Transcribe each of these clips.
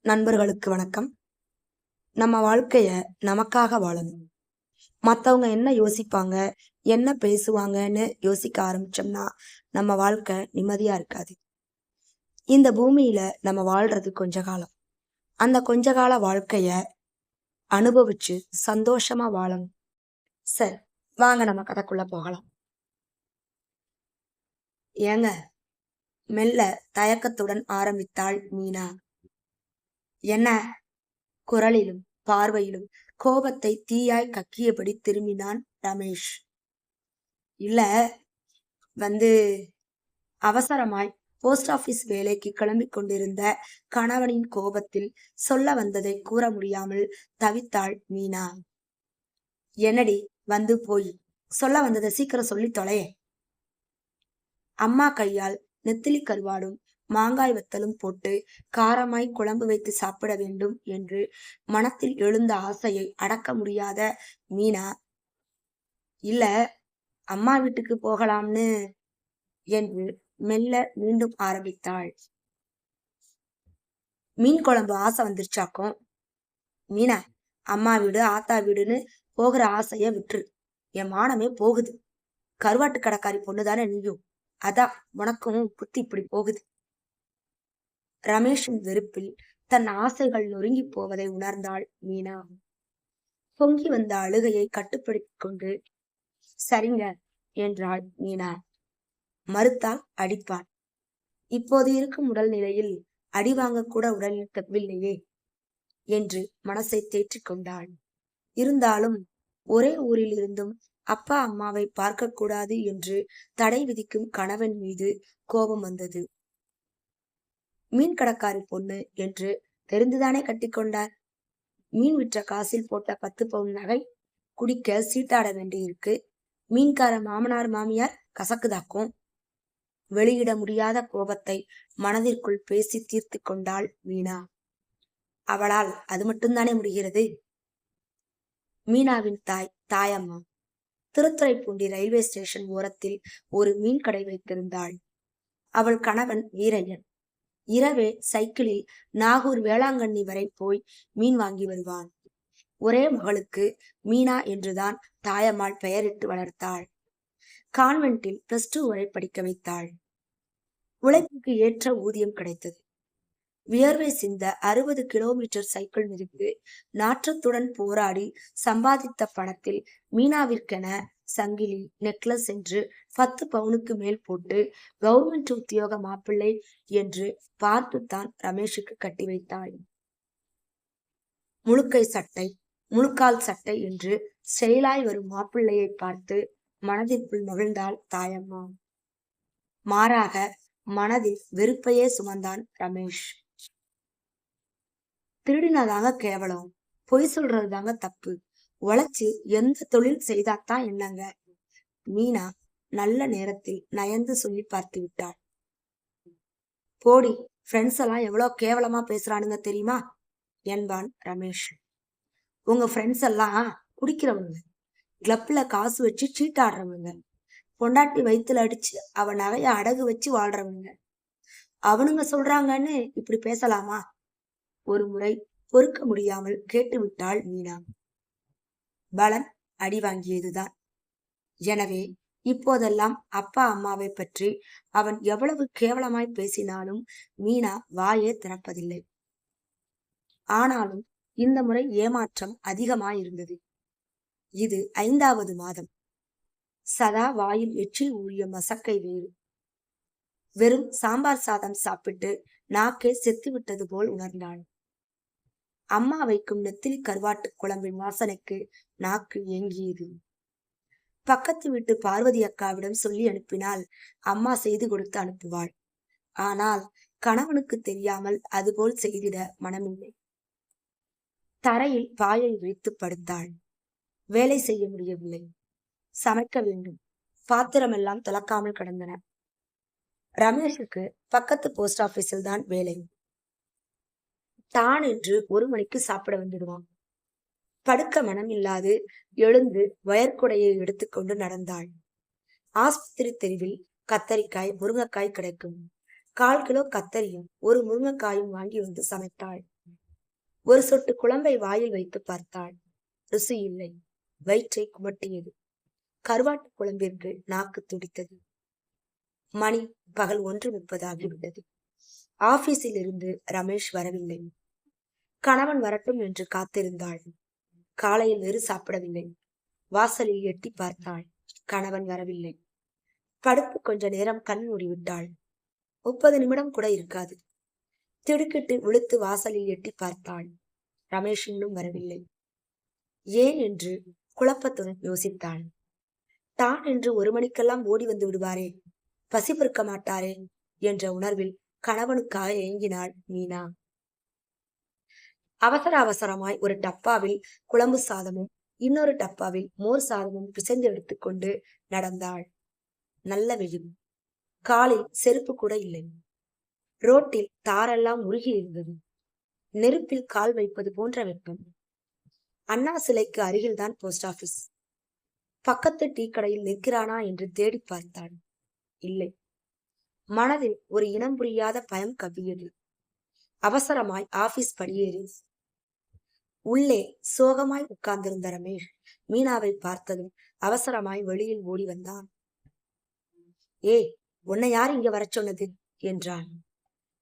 நண்பர்களுக்கு வணக்கம். நம்ம வாழ்க்கைய நமக்காக வாழணும். மத்தவங்க என்ன யோசிப்பாங்க, என்ன பேசுவாங்கன்னு யோசிக்க ஆரம்பிச்சோம்னா, நம்ம வாழ்க்கை நிம்மதியா இருக்காது. இந்த பூமியில நம்ம வாழ்றது கொஞ்ச காலம். அந்த கொஞ்ச கால வாழ்க்கைய அனுபவிச்சு சந்தோஷமா வாழணும். சரி, வாங்க நம்ம கதைக்குள்ள போகலாம். ஏங்க, மெல்ல தயக்கத்துடன் ஆரம்பித்தாள் மீனா. என்ன? குரலிலும் பார்வையிலும் கோபத்தை தீயாய் கக்கியபடி திரும்பினான் ரமேஷ். இல்ல, வந்து அவசரமாய் போஸ்ட் ஆபீஸ் வேலைக்கு கிளம்பிக் கொண்டிருந்த கணவனின் கோபத்தில் சொல்ல வந்ததை கூற முடியாமல் தவித்தாள் மீனா. என்னடி, வந்து போய் சொல்ல வந்ததை சீக்கிரம் சொல்லி தொலையே. அம்மா கையால் நெத்திலி கருவாடும் மாங்காய் வத்தலும் போட்டு காரமாய் குழம்பு வைத்து சாப்பிட வேண்டும் என்று மனத்தில் எழுந்த ஆசையை அடக்க முடியாத மீனா, இல்ல, அம்மா வீட்டுக்கு போகலாம்னு என்று மெல்ல மீண்டும் ஆரம்பித்தாள். மீன் குழம்பு ஆசை வந்துருச்சாக்கும். மீனா, அம்மா வீடு ஆத்தா வீடுன்னு போகிற ஆசைய விட்டுரு. என் மானமே போகுது. கருவாட்டு கடைக்காரி பொண்ணுதானே நீயும், அதான் உனக்கும் புத்தி இப்படி போகுது. ரமேஷின் வெறுப்பில் தன் ஆசைகள் நொறுங்கி போவதை உணர்ந்தாள் மீனா. பொங்கி வந்த அழுகையை கட்டுப்படுத்திக் கொண்டு சரிங்க என்றாள் மீனா. மறுத்தால் அடிப்பான். இப்போது இருக்கும் உடல் நிலையில் அடி வாங்க கூட உடல் இருக்கவில்லையே என்று மனசை தேற்றிக் கொண்டாள். இருந்தாலும் ஒரே ஊரில் இருந்தும் அப்பா அம்மாவை பார்க்க கூடாது என்று தடை விதிக்கும் கணவன் மீது கோபம் வந்தது. மீன் கடக்காரி பொண்ணு என்று தெரிந்துதானே கட்டிக்கொண்டார். மீன் விற்ற காசில் போட்ட 10 பவுன் நகை குடிக்க சீட்டாட வேண்டியிருக்கு. மீன்கார மாமனார் மாமியார் கசக்குதாக்கும். வெளியிட முடியாத கோபத்தை மனதிற்குள் பேசி தீர்த்து கொண்டாள் மீனா. அவளால் அது மட்டும்தானே முடிகிறது. மீனாவின் தாய் தாயம்மா திருத்துறைப்பூண்டி ரயில்வே ஸ்டேஷன் ஓரத்தில் ஒரு மீன் கடை வைத்திருந்தாள். அவள் கணவன் வீரையன் இரவே சைக்கிளில் நாகூர் வேளாங்கண்ணி வரை போய் மீன் வாங்கி வருவான். ஒரே மகளுக்கு மீனா என்றுதான் தாயம்மாள் பெயரிட்டு வளர்த்தாள். கான்வென்ட்டில் +2 வரை படிக்க வைத்தாள். உழைப்புக்கு ஏற்ற ஊதியம் கிடைத்தது. வியர்வை சிந்த 60 கிலோமீட்டர் சைக்கிள் மிதித்து நாற்றத்துடன் போராடி சம்பாதித்த பணத்தில் மீனாவிற்கென சங்கிலி நெக்லஸ் என்று 10 பவுனுக்கு மேல் போட்டு கவர்மெண்ட் உத்தியோக மாப்பிள்ளை என்று பார்த்துத்தான் ரமேஷுக்கு கட்டி வைத்தாள். முழுக்கை சட்டை முழுக்கால் சட்டை என்று செயலாய் வரும் மாப்பிள்ளையை பார்த்து மனதிற்குள் மகிழ்ந்தாள் தாயம்மா. மாறாக மனதில் வெறுப்பையே சுமந்தான் ரமேஷ். திருடினதாங்க கேவலம், பொய் சொல்றது தாங்க தப்பு. உழைச்சு எந்த தொழில் செய்தாத்தான் என்னங்க. மீனா நல்ல நேரத்தில் நயந்து சொல்லி பார்த்து விட்டாள். போடி, ஃப்ரெண்ட்ஸ் எல்லாம் எவ்வளவு கேவலமா பேசுறானுங்க தெரியுமா என்பான் ரமேஷ். உங்க ஃப்ரெண்ட்ஸ் எல்லாம் குடிக்கிறவங்க, கிளப்ல காசு வச்சு சீட்டாடுறவங்க, பொண்டாட்டி வயிற்றுல அடிச்சு அவன் நகைய அடகு வச்சு வாழ்றவங்க. அவனுங்க சொல்றாங்கன்னு இப்படி பேசலாமா? ஒரு முறை பொறுக்க முடியாமல் கேட்டுவிட்டாள் மீனா. பலன் அடி வாங்கியதுதான். எனவே இப்போதெல்லாம் அப்பா அம்மாவை பற்றி அவன் எவ்வளவு கேவலமாய் பேசினாலும் மீனா வாயே திறப்பதில்லை. ஆனாலும் இந்த முறை ஏமாற்றம் அதிகமாயிருந்தது. இது 5வது மாதம். சதா வாயில் எச்சில் ஊழிய மசக்கை வேறு. வெறும் சாம்பார் சாதம் சாப்பிட்டு நாக்கே செத்து விட்டது போல் உணர்ந்தாள். அம்மா வைக்கும் நெத்திலி கருவாட்டு குழம்பின் வாசனைக்கு நாக்கு ஏங்கியது. பக்கத்து வீட்டு பார்வதி அக்காவிடம் சொல்லி அனுப்பினால் அம்மா செய்து கொடுத்து அனுப்புவாள். ஆனால் கணவனுக்கு தெரியாமல் அதுபோல் செய்திட மனமில்லை. தரையில் பாயை வைத்து படுத்தாள். வேலை செய்ய முடியவில்லை. சமைக்க வேண்டும். பாத்திரமெல்லாம் துலக்காமல் கிடந்தன. ரமேஷுக்கு பக்கத்து போஸ்ட் ஆபீஸில் தான் வேலை. தான் என்று 1 மணிக்கு சாப்பிட வந்துடுவான். படுக்க மனம் இல்லாது எழுந்து வயற்குடையை எடுத்துக்கொண்டு நடந்தாள். ஆஸ்பத்திரி தெருவில் கத்தரிக்காய் முருங்கைக்காய் கிடைக்கும். 1/4 கிலோ கத்தரியும் 1 முருங்கைக்காயும் வாங்கி வந்து சமைத்தாள். ஒரு சொட்டு குழம்பை வாயில் வைத்து பார்த்தாள். ருசி இல்லை. வயிற்றை குமட்டியது. கருவாட்டு குழம்பிற்கு நாக்கு துடித்தது. மணி பகல் 1:30 ஆகிவிட்டது. ஆபீஸில் இருந்து ரமேஷ் வரவில்லை. கணவன் வரட்டும் என்று காத்திருந்தாள். காலையில் வெறு சாப்பிடவில்லை. வாசலில் எட்டி பார்த்தாள். கணவன் வரவில்லை. படுத்து கொஞ்ச நேரம் கண் மூடிவிட்டாள். 30 நிமிடம் கூட இருக்காது. திடுக்கிட்டு விழுத்து வாசலில் எட்டி பார்த்தாள். ரமேஷ் இன்னும் வரவில்லை. ஏன் என்று குழப்பத்துடன் யோசித்தாள். தான் என்று 1 மணிக்கெல்லாம் ஓடி வந்து விடுவாரே, பசி பொறுக்க மாட்டாரே என்ற உணர்வில் கணவனுக்காக ஏங்கினாள் மீனா. அவசர அவசரமாய் ஒரு டப்பாவில் குழம்பு சாதமும் இன்னொரு டப்பாவில் மோர் சாதமும் பிசைந்து எடுத்துக்கொண்டு நடந்தாள். நல்ல வெயில். காலில் செருப்பு கூட இல்லை. ரோட்டில் தாரெல்லாம் உருகி இருந்தது. நெருப்பில் கால் வைப்பது போன்ற வெப்பம். அண்ணா சிலைக்கு அருகில்தான் போஸ்ட் ஆபீஸ். பக்கத்து டீ கடையில் நிற்கிறானா என்று தேடி பார்த்தாள். இல்லை. மனதில் ஒரு இனம் புரியாத பயம் கவ்வியது. அவசரமாய் ஆபீஸ் படியேறி உள்ளே சோகமாய் உட்கார்ந்திருந்த ரமேஷ் மீனாவை பார்த்ததும் அவசரமாய் வெளியில் ஓடி வந்தான். ஏய், உன்னை யார் இங்க வர சொன்னது என்றான்.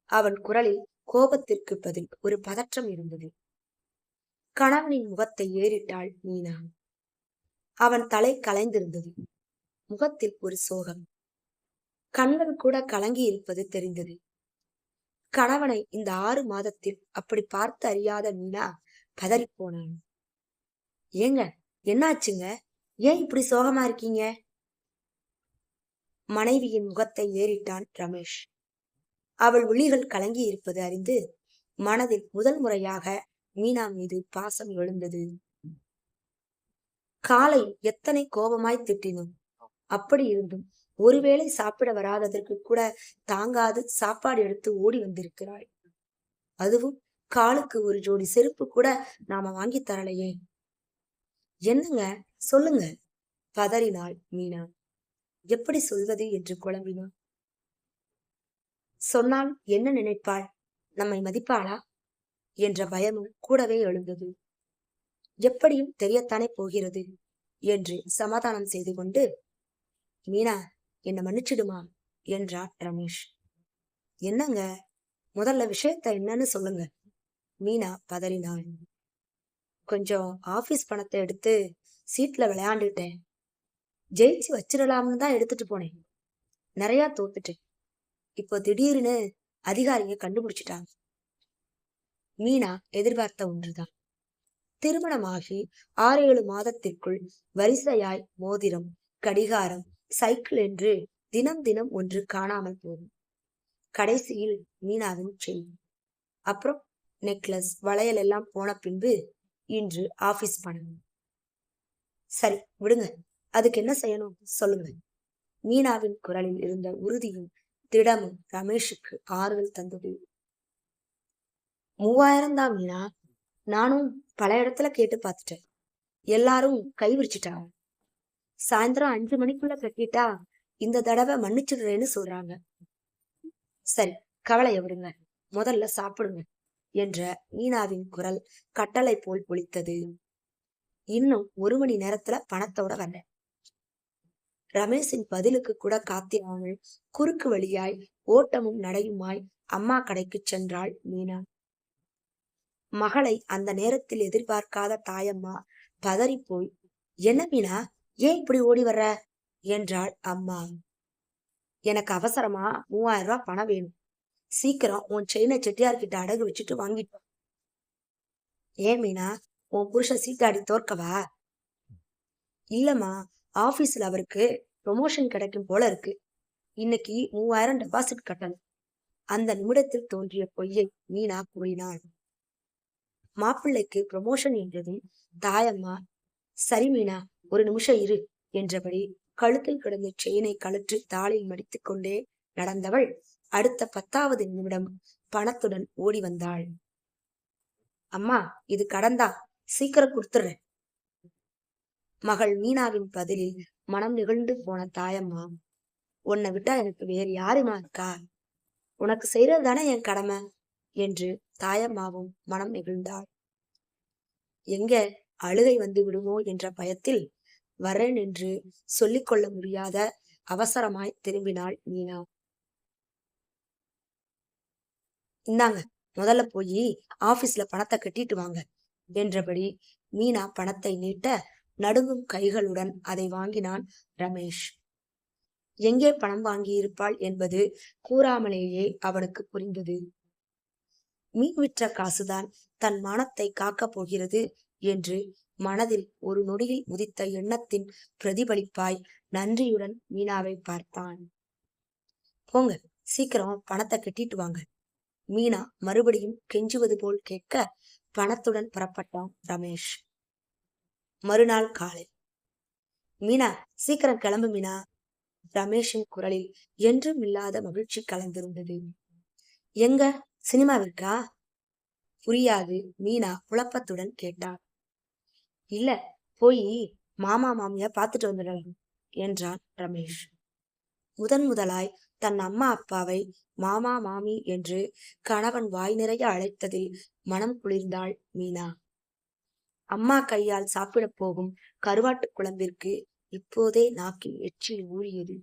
அவன் குரலில் கோபத்திற்கு பதில் ஒரு பதற்றம் இருந்தது. கணவனின் முகத்தை ஏறிட்டாள் மீனா. அவன் தலை கலைந்திருந்தது. முகத்தில் ஒரு சோகம். கண்கள் கூட கலங்கி இருப்பது தெரிந்தது. கணவனை இந்த 6 மாதத்தில் அப்படி பார்த்து அறியாத மீனா பதறிப்போனான். ஏங்க, என்னாச்சுங்க? ஏன் இப்படி சோகமா இருக்கீங்க? மனைவியின் முகத்தை ஏறிட்டான் ரமேஷ். அவள் விழிகள் கலங்கி இருப்பது அறிந்து மனதில் முதல் முறையாக மீனா மீது பாசம் எழுந்தது. காலை எத்தனை கோபமாய் திட்டினோம். அப்படி இருந்தும் ஒருவேளை சாப்பிட வராததற்கு கூட தாங்காது சாப்பாடு எடுத்து ஓடி வந்திருக்கிறாள். அதுவும் காலுக்கு ஒரு ஜோடி செருப்பு கூட நாம வாங்கி தரலையே. என்னங்க, சொல்லுங்க, பதறினாள் மீனா. எப்படி சொல்வது என்று குழம்பினாள். சொன்னால் என்ன நினைப்பாள்? நம்மை மதிப்பாளா என்ற பயமும் கூடவே எழுந்தது. எப்படியும் தெரியத்தானே போகிறது என்று சமாதானம் செய்து கொண்டு, மீனா, என்ன மன்னிச்சிடுமா என்றான் ரமேஷ். என்னங்க, முதல்ல விஷயத்த என்னன்னு சொல்லுங்க. மீனா பதறினாள். கொஞ்சம் ஆபீஸ் பணத்தை எடுத்து சீட்ல விளையாண்டுட்டேன். ஜெயிச்சு வச்சிடலாம்னு தான் எடுத்துட்டு போனேன். நிறைய தோத்துட்டேன். இப்போ திடீர்னு அதிகாரிங்க கண்டுபிடிச்சிட்டாங்க. மீனா எதிர்பார்த்த ஒன்றுதான். திருமணமாகி 6-7 மாதத்திற்குள் வரிசையாய் மோதிரம், கடிகாரம், சைக்கிள் என்று தினம் தினம் ஒன்று காணாமல் போகும். கடைசியில் மீனாவின் செயின், அப்புறம் நெக்லஸ், வளையல் எல்லாம் போன பின்பு இன்று ஆபீஸ் பணம். சரி விடுங்க, அதுக்கு என்ன செய்யணும் சொல்லுங்க. மீனாவின் குரலில் இருந்த உறுதியும் திடமும் ரமேஷுக்கு ஆறுதல் தந்தது. 3000 தான் மீனா. நானும் பல இடத்துல கேட்டு பார்த்துட்டேன். எல்லாரும் கை விரிச்சிட்டாங்க. சாயந்தரம் 5 மணிக்குள்ள கட்டிட்டா இந்த தடவை மன்னிச்சிடுறேன்னு சொல்றாங்க. சரி, கவலைய விடுங்க, முதல்ல சாப்பிடுங்க என்ற மீனாவின் குரல் கட்டளை போல் ஒலித்தது. இன்னும் 1 மணி நேரத்துல பணத்தோட வந்தேன். ரமேஷின் பதிலுக்கு கூட காத்திராமல் குறுக்கு வழியாய் ஓட்டமும் நடையுமாய் அம்மா கடைக்கு சென்றாள் மீனா. மகளை அந்த நேரத்தில் எதிர்பார்க்காத தாயம்மா பதறி போய், என்ன மீனா, ஏன் இப்படி ஓடி வர்ற என்றாள் அம்மா. எனக்கு அவசரமா 3000 ரூபாய் பணம் வேணும். சீக்கிரம் உன் செயினை செட்டியார்கிட்ட அடகு வச்சுட்டு வாங்கிட்டு. ஏன் மீனா, உன் புருஷன் சீட்டாடி தோற்கவா? இல்லம்மா, ஆபீஸ்ல அவருக்கு ப்ரொமோஷன் கிடைக்கும் போல இருக்கு. இன்னைக்கு 3000 டெபாசிட் கட்டணும். அந்த நிமிடத்தில் தோன்றிய பொய்யை மீனா கூறினாள். மாப்பிள்ளைக்கு ப்ரொமோஷன் என்றதும் தாயம்மா, சரி மீனா, 1 நிமிஷம் இரு என்றபடி கழுத்தில் கிடந்த செயினை கழற்றி தாளில் மடித்துக் கொண்டே நடந்தவள் அடுத்த 10வது நிமிடம் பணத்துடன் ஓடி வந்தாள். அம்மா, இது கடன்தா, சீக்கிரம் கொடுத்துடுறேன். மகள் மீனாவின் பதிலில் மனம் நிகழ்ந்து போன தாயம்மா, உன்னை விட்டா எனக்கு வேறு யாருமா இருக்கா? உனக்கு செய்யறது தானே என் கடமை என்று தாயம்மாவும் மனம் நெகிழ்ந்தாள். எங்க அழுகை வந்து விடுமோ என்ற பயத்தில் வரேன் என்று சொல்லிக் கொள்ள முடியாத அவசரமாய் திரும்பினாள் மீனா. இந்தாங்க, முதல்ல போய் ஆபீஸ்ல பணத்தை கட்டிட்டு வாங்க என்றபடி மீனா பணத்தை நீட்ட நடுங்கும் கைகளுடன் அதை வாங்கினான் ரமேஷ். எங்கே பணம் வாங்கி இருப்பாள் என்பது கூறாமலேயே அவனுக்கு புரிந்தது. மீன் விற்ற காசுதான் தன் மானத்தை காக்கப் போகிறது என்று மனதில் ஒரு நொடியில் உதித்த எண்ணத்தின் பிரதிபலிப்பாய் நன்றியுடன் மீனாவை பார்த்தான். போங்க, சீக்கிரம் பணத்தை கட்டிட்டு வாங்க. மீனா மறுபடியும் கெஞ்சுவது போல் கேட்க பணத்துடன் புறப்பட்டான் ரமேஷ். மறுநாள் காலை, மீனா சீக்கிரம் கிளம்பு மீனா. ரமேஷின் குரலில் என்றும் இல்லாத மகிழ்ச்சி கலந்திருந்தது. எங்க சினிமாவிற்கா? புரியாது மீனா குழப்பத்துடன் கேட்டார். இல்ல, போய் மாமா மாமியா பாத்துட்டு வந்துடலாம் என்றான் ரமேஷ். முதலாய் தன் அம்மா அப்பாவை மாமா மாமி என்று கணவன் வாய் நிறைய அழைத்ததில் மனம் குளிர்ந்தாள் மீனா. அம்மா கையால் சாப்பிடப் போகும் கருவாட்டு குழம்பிற்கு இப்போதே நாக்கில் எச்சில் ஊறியது.